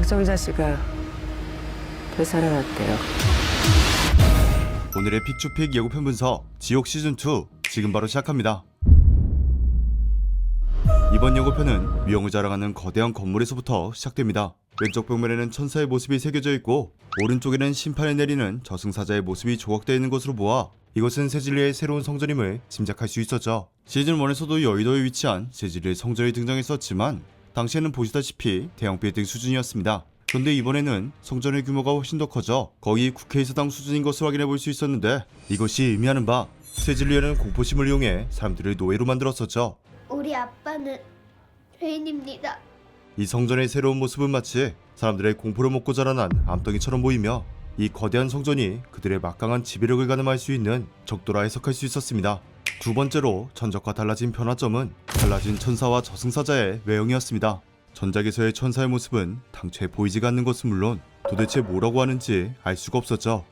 박정자 씨가 되살아났대요. 오늘의 픽주픽 예고편 분석 지옥 시즌2 지금 바로 시작합니다. 이번 예고편은 위험을 자랑하는 거대한 건물에서부터 시작됩니다. 왼쪽 벽면에는 천사의 모습이 새겨져 있고 오른쪽에는 심판을 내리는 저승사자의 모습이 조각되어 있는 것으로 보아 이것은 세질리의 새로운 성전임을 짐작할 수 있었죠. 시즌1에서도 여의도에 위치한 세질리의 성전이 등장했었지만 당시에는 보시다시피 대형 빌딩 수준이었습니다. 그런데 이번에는 성전의 규모가 훨씬 더 커져 거의 국회의사당 수준인 것을 확인해 볼 수 있었는데 이것이 의미하는 바 세질리에는 공포심을 이용해 사람들을 노예로 만들었었죠. 우리 아빠는 죄인입니다. 이 성전의 새로운 모습은 마치 사람들의 공포를 먹고 자라난 암덩이처럼 보이며 이 거대한 성전이 그들의 막강한 지배력을 가늠할 수 있는 적도라 해석할 수 있었습니다. 두 번째로 전작과 달라진 변화점은 달라진 천사와 저승사자의 외형이었습니다. 전작에서의 천사의 모습은 당초에 보이지가 않는 것은 물론 도대체 뭐라고 하는지 알 수가 없었죠.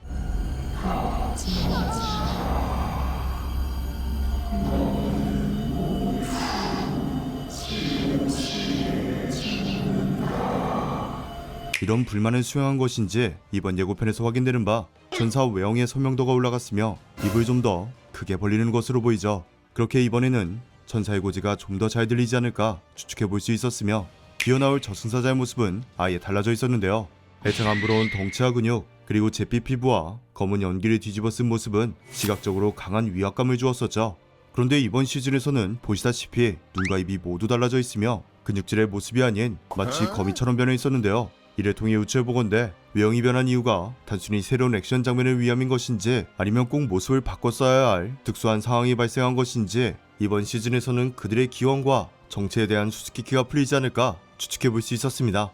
이런 불만을 수용한 것인지 이번 예고편에서 확인되는 바 천사 외형의 선명도가 올라갔으며 입을 좀 더 크게 벌리는 것으로 보이죠. 그렇게 이번에는 천사의 고지가 좀 더 잘 들리지 않을까 추측해 볼 수 있었으며 기어나올 저승사자의 모습은 아예 달라져 있었는데요. 애청 안 부러운 덩치와 근육 그리고 잿빛 피부와 검은 연기를 뒤집어 쓴 모습은 시각적으로 강한 위압감을 주었었죠. 그런데 이번 시즌에서는 보시다시피 눈과 입이 모두 달라져 있으며 근육질의 모습이 아닌 마치 거미처럼 변해 있었는데요. 이를 통해 유추해보건대 외형이 변한 이유가 단순히 새로운 액션 장면을 위함인 것인지 아니면 꼭 모습을 바꿔 써야 할 특수한 상황이 발생한 것인지 이번 시즌에서는 그들의 기원과 정체에 대한 수수께끼가 풀리지 않을까 추측해볼 수 있었습니다.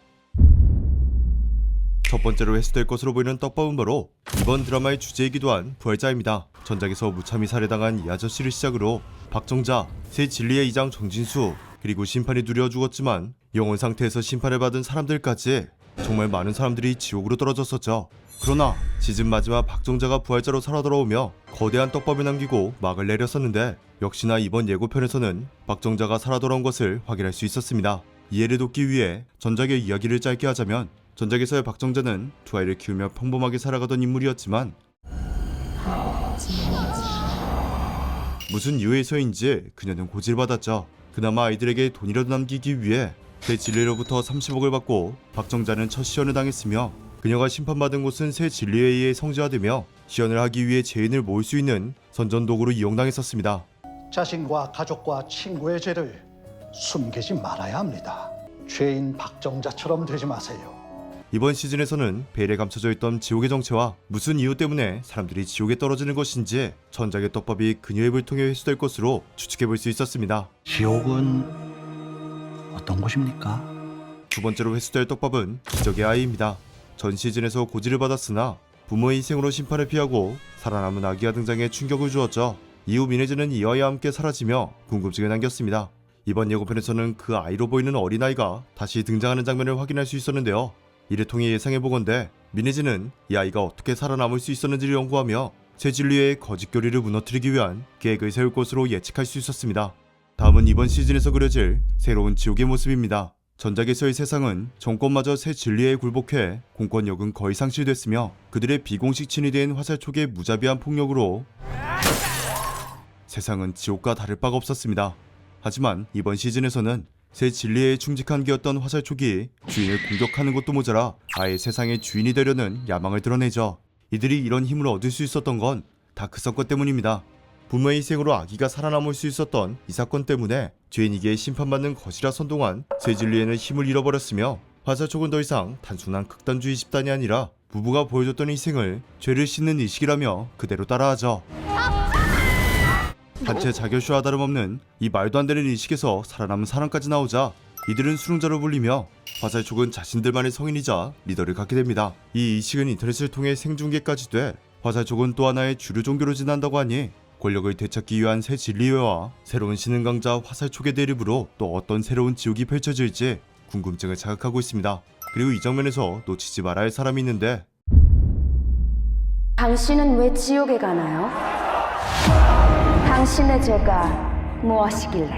첫 번째로 회수될 것으로 보이는 떡밥은 바로 이번 드라마의 주제이기도 한 부활자입니다. 전작에서 무참히 살해당한 이 아저씨를 시작으로 박정자, 새 진리의 이장 정진수 그리고 심판이 누려 죽었지만 영혼 상태에서 심판을 받은 사람들까지 정말 많은 사람들이 지옥으로 떨어졌었죠. 그러나 시즌 마지막 박정자가 부활자로 살아 돌아오며 거대한 떡밥을 남기고 막을 내렸었는데 역시나 이번 예고편에서는 박정자가 살아 돌아온 것을 확인할 수 있었습니다. 이해를 돕기 위해 전작의 이야기를 짧게 하자면 전작에서의 박정자는 두 아이를 키우며 평범하게 살아가던 인물이었지만 무슨 이유에서인지 그녀는 고지를 받았죠. 그나마 아이들에게 돈이라도 남기기 위해 새 진리로부터 30억을 받고 박정자는 첫 시연을 당했으며 그녀가 심판받은 곳은 새 진리에 의해 성지화되며 시연을 하기 위해 죄인을 모을 수 있는 선전도구로 이용당했었습니다. 자신과 가족과 친구의 죄를 숨기지 말아야 합니다. 죄인 박정자처럼 되지 마세요. 이번 시즌에서는 베일에 감춰져 있던 지옥의 정체와 무슨 이유 때문에 사람들이 지옥에 떨어지는 것인지 전작의 떡밥이 그녀의 입을 통해 회수될 것으로 추측해볼 수 있었습니다. 지옥은 어떤 곳입니까? 두 번째로 회수될 떡밥은 기적의 아이입니다. 전 시즌에서 고지를 받았으나 부모의 희생으로 심판을 피하고 살아남은 아기가 등장해 충격을 주었죠. 이후 미네즈는 이 아이와 함께 사라지며 궁금증을 남겼습니다. 이번 예고편에서는 그 아이로 보이는 어린아이가 다시 등장하는 장면을 확인할 수 있었는데요. 이를 통해 예상해보건대 미네즈는 이 아이가 어떻게 살아남을 수 있었는지를 연구하며 새 진리의 거짓 교리를 무너뜨리기 위한 계획을 세울 것으로 예측할 수 있었습니다. 다음은 이번 시즌에서 그려질 새로운 지옥의 모습입니다. 전작에서의 세상은 정권마저 새 진리에 굴복해 공권력은 거의 상실됐으며 그들의 비공식 친이 된 화살촉의 무자비한 폭력으로 세상은 지옥과 다를 바가 없었습니다. 하지만 이번 시즌에서는 새 진리에 충직한 개였던 화살촉이 주인을 공격하는 것도 모자라 아예 세상의 주인이 되려는 야망을 드러내죠. 이들이 이런 힘을 얻을 수 있었던 건 다크 사건 때문입니다. 부모의 희생으로 아기가 살아남을 수 있었던 이 사건 때문에 죄인이기에 심판받는 것이라 선동한 새 진리에는 힘을 잃어버렸으며 화살촉은 더 이상 단순한 극단주의 집단이 아니라 부부가 보여줬던 희생을 죄를 씻는 의식이라며 그대로 따라하죠. 단체 자결쇼와 다름없는 이 말도 안 되는 의식에서 살아남은 사람까지 나오자 이들은 수능자로 불리며 화살촉은 자신들만의 성인이자 리더를 갖게 됩니다. 이 의식은 인터넷을 통해 생중계까지 돼 화살촉은 또 하나의 주류 종교로 지난다고 하니 권력을 되찾기 위한 새 진리회와 새로운 신흥 강자 화살촉의 대립으로 또 어떤 새로운 지옥이 펼쳐질지 궁금증을 자극하고 있습니다. 그리고 이 장면에서 놓치지 말아야 할 사람이 있는데 당신은 왜 지옥에 가나요? 당신의 죄가 무엇이길래?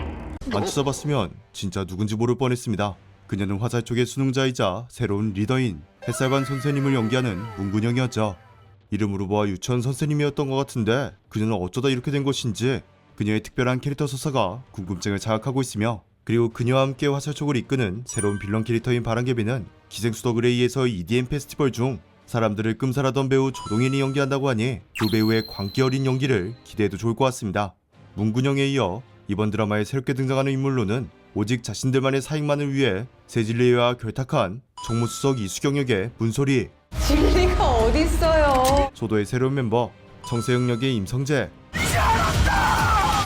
안 찾아봤으면 진짜 누군지 모를 뻔했습니다. 그녀는 화살 쪽의 수능자이자 새로운 리더인 햇살반 선생님을 연기하는 문근영이었죠. 이름으로 보아 유치원 선생님이었던 것 같은데 그녀는 어쩌다 이렇게 된 것인지 그녀의 특별한 캐릭터 서사가 궁금증을 자극하고 있으며, 그리고 그녀와 함께 화살촉을 이끄는 새로운 빌런 캐릭터인 바람개비는 기생수더 그레이에서 EDM 페스티벌 중 사람들을 끔살하던 배우 조동현이 연기한다고 하니 두 배우의 광기 어린 연기를 기대해도 좋을 것 같습니다. 문근영에 이어 이번 드라마에 새롭게 등장하는 인물로는 오직 자신들만의 사익만을 위해 세진리와 결탁한 정무수석 이수경 역의 문소리, 진리가 어딨어요? 소도의 새로운 멤버 정세영 역의 임성재,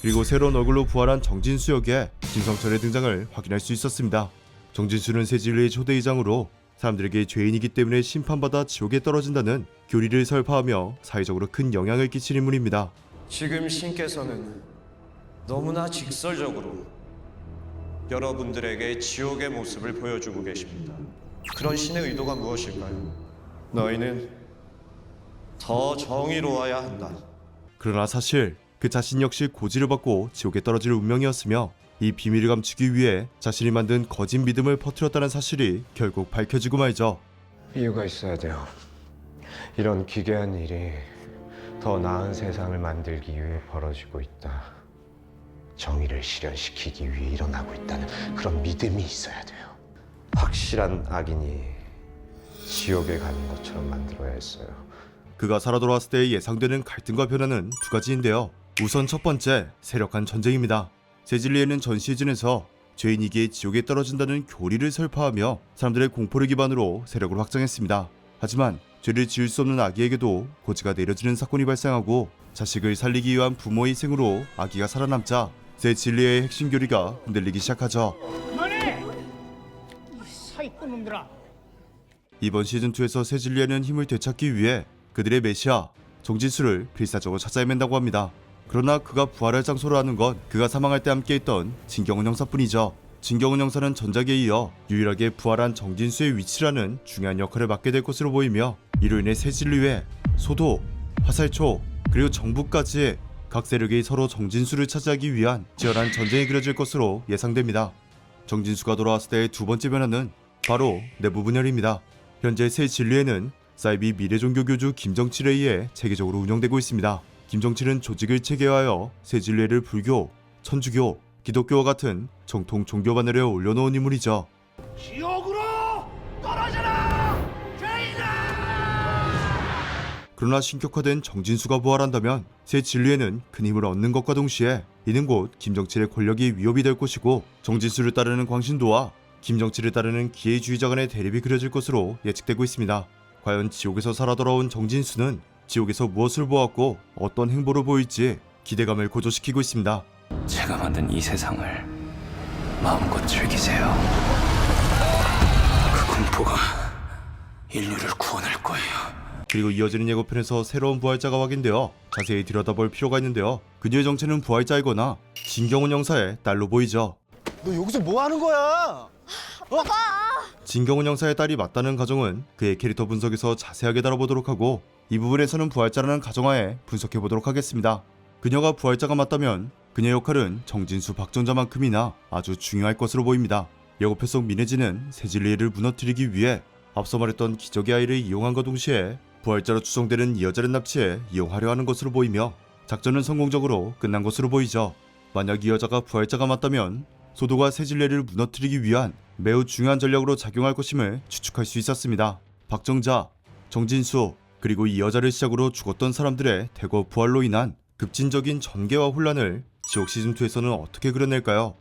그리고 새로운 얼굴로 부활한 정진수 역의 김성철의 등장을 확인할 수 있었습니다. 정진수는 세진리의 초대의장으로 사람들에게 죄인이기 때문에 심판받아 지옥에 떨어진다는 교리를 설파하며 사회적으로 큰 영향을 끼친 인물입니다. 지금 신께서는 너무나 직설적으로 여러분들에게 지옥의 모습을 보여주고 계십니다. 그런 신의 의도가 무엇일까요? 너희는 더 정의로워야 한다. 그러나 사실 그 자신 역시 고지를 받고 지옥에 떨어질 운명이었으며, 이 비밀을 감추기 위해 자신이 만든 거짓 믿음을 퍼뜨렸다는 사실이 결국 밝혀지고 말죠. 이유가 있어야 돼요. 이런 기괴한 일이 더 나은 세상을 만들기 위해 벌어지고 있다. 정의를 실현시키기 위해 일어나고 있다는 그런 믿음이 있어야 돼요. 확실한 악인이 지옥에 가는 것처럼 만들어야 했어요. 그가 살아 돌아왔을 때 예상되는 갈등과 변화는 두 가지인데요. 우선 첫 번째, 세력간 전쟁입니다. 세질리에는 전 시즌에서 죄인이기에 지옥에 떨어진다는 교리를 설파하며 사람들의 공포를 기반으로 세력을 확장했습니다. 하지만 죄를 지을 수 없는 아기에게도 고지가 내려지는 사건이 발생하고 자식을 살리기 위한 부모의 희생으로 아기가 살아남자 세질리에의 핵심 교리가 흔들리기 시작하죠. 이번 시즌2에서 세질리에는 힘을 되찾기 위해 그들의 메시아 정진수를 필사적으로 찾아 헤맨다고 합니다. 그러나 그가 부활할 장소를 아는 건 그가 사망할 때 함께했던 진경훈 형사뿐이죠. 진경훈 형사는 전작에 이어 유일하게 부활한 정진수의 위치라는 중요한 역할을 맡게 될 것으로 보이며, 이로 인해 세진리회, 소도, 화살초, 그리고 정부까지 각 세력이 서로 정진수를 차지하기 위한 치열한 전쟁이 그려질 것으로 예상됩니다. 정진수가 돌아왔을 때의 두 번째 변화는 바로 내부 분열입니다. 현재 세진리회는 사이비 미래종교교주 김정칠에 의해 체계적으로 운영되고 있습니다. 김정칠은 조직을 체계화하여 세진리회를 불교, 천주교, 기독교와 같은 정통 종교 바늘에 올려놓은 인물이죠. 지옥으로 떨어져라! 죄인아! 그러나 신격화된 정진수가 부활한다면 세진리회는 큰 힘을 얻는 것과 동시에 이는 곧 김정칠의 권력이 위협이 될 것이고, 정진수를 따르는 광신도와 김정칠을 따르는 기회주의자 간의 대립이 그려질 것으로 예측되고 있습니다. 과연 지옥에서 살아 돌아온 정진수는 지옥에서 무엇을 보았고 어떤 행보를 보일지 기대감을 고조시키고 있습니다. 제가 만든 이 세상을 마음껏 즐기세요. 그 공포가 인류를 구원할 거예요. 그리고 이어지는 예고편에서 새로운 부활자가 확인되어 자세히 들여다볼 필요가 있는데요. 그녀의 정체는 부활자이거나 진경훈 형사의 딸로 보이죠. 너 여기서 뭐 하는 거야? 진경훈 형사의 딸이 맞다는 가정은 그의 캐릭터 분석에서 자세하게 다뤄보도록 하고, 이 부분에서는 부활자라는 가정하에 분석해보도록 하겠습니다. 그녀가 부활자가 맞다면 그녀의 역할은 정진수 박정자만큼이나 아주 중요할 것으로 보입니다. 예고편 속 민혜진은 세진리회를 무너뜨리기 위해 앞서 말했던 기적의 아이를 이용한과 동시에 부활자로 추정되는 이 여자를 납치해 이용하려 하는 것으로 보이며, 작전은 성공적으로 끝난 것으로 보이죠. 만약 이 여자가 부활자가 맞다면 소도가 세진리회를 무너뜨리기 위한 매우 중요한 전략으로 작용할 것임을 추측할 수 있었습니다. 박정자, 정진수, 그리고 이 여자를 시작으로 죽었던 사람들의 대거 부활로 인한 급진적인 전개와 혼란을 지옥 시즌2에서는 어떻게 그려낼까요?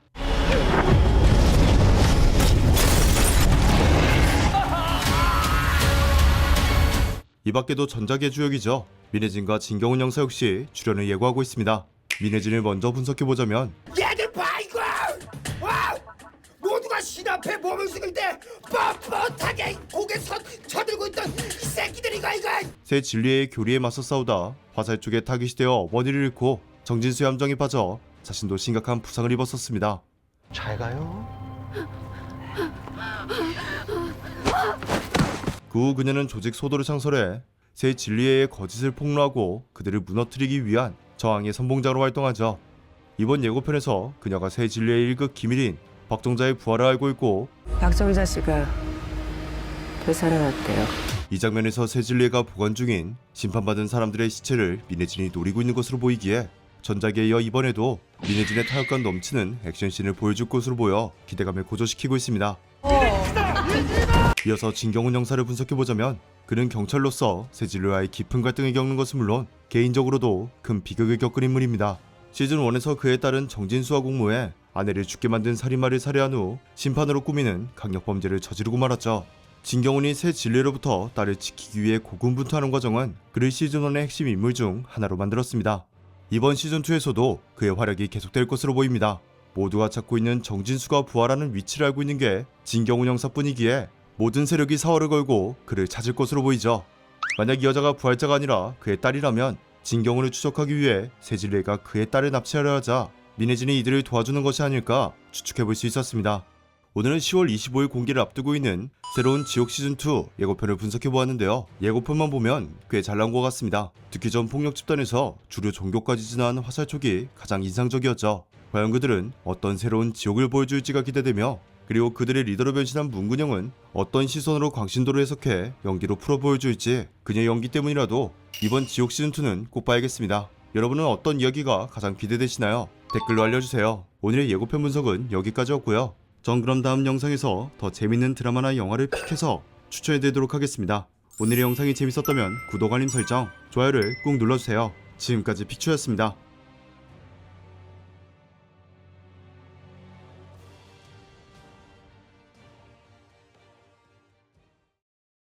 이 밖에도 전작의 주역이죠. 민혜진과 진경훈 형사 역시 출연을 예고하고 있습니다. 민혜진을 먼저 분석해보자면, 얘들 봐 이거! 와! 모두가 신 앞에 몸을 숙일 때 뻣뻣하게 고개 쳐들고 있던 이 새끼들이 이거! 새 진리의 교리에 맞서 싸우다 화살 쪽에 타깃이 되어 어머니를 잃고 정진수의 함정에 빠져 자신도 심각한 부상을 입었었습니다. 잘 가요. 그 후 그녀는 조직 소도를 창설해 새 진리의 거짓을 폭로하고 그들을 무너뜨리기 위한 저항의 선봉장으로 활동하죠. 이번 예고편에서 그녀가 새 진리의 1급 기밀인 박정자의 부활을 알고 있고 박정자 씨가 되살아났대요. 이 장면에서 세질리가 보관 중인 심판받은 사람들의 시체를 민혜진이 노리고 있는 것으로 보이기에 전작에 이어 이번에도 민혜진의 타격감 넘치는 액션씬을 보여줄 것으로 보여 기대감을 고조시키고 있습니다. 이어서 진경훈 형사를 분석해보자면 그는 경찰로서 세질리와의 깊은 갈등을 겪는 것은 물론 개인적으로도 큰 비극을 겪은 인물입니다. 시즌1에서 그에 따른 정진수와 공모해 아내를 죽게 만든 살인마를 살해한 후 심판으로 꾸미는 강력범죄를 저지르고 말았죠. 진경훈이 새 진리로부터 딸을 지키기 위해 고군분투하는 과정은 그를 시즌1의 핵심 인물 중 하나로 만들었습니다. 이번 시즌2에서도 그의 활약이 계속될 것으로 보입니다. 모두가 찾고 있는 정진수가 부활하는 위치를 알고 있는 게 진경훈 형사뿐이기에 모든 세력이 사활을 걸고 그를 찾을 것으로 보이죠. 만약 이 여자가 부활자가 아니라 그의 딸이라면 진경훈을 추적하기 위해 세질리가 그의 딸을 납치하려 하자 민혜진이 이들을 도와주는 것이 아닐까 추측해볼 수 있었습니다. 오늘은 10월 25일 공개를 앞두고 있는 새로운 지옥 시즌2 예고편을 분석해보았는데요. 예고편만 보면 꽤 잘 나온 것 같습니다. 듣기 전 폭력 집단에서 주류 종교까지 진화한 화살 촉이 가장 인상적이었죠. 과연 그들은 어떤 새로운 지옥을 보여줄지가 기대되며 그리고 그들의 리더로 변신한 문근영은 어떤 시선으로 광신도를 해석해 연기로 풀어 보여줄지 그녀의 연기 때문이라도 이번 지옥 시즌2는 꼭 봐야겠습니다. 여러분은 어떤 이야기가 가장 기대되시나요? 댓글로 알려주세요. 오늘의 예고편 분석은 여기까지였고요. 전 그럼 다음 영상에서 더 재밌는 드라마나 영화를 픽해서 추천해드리도록 하겠습니다. 오늘의 영상이 재밌었다면 구독, 알림 설정, 좋아요를 꾹 눌러주세요. 지금까지 픽추였습니다.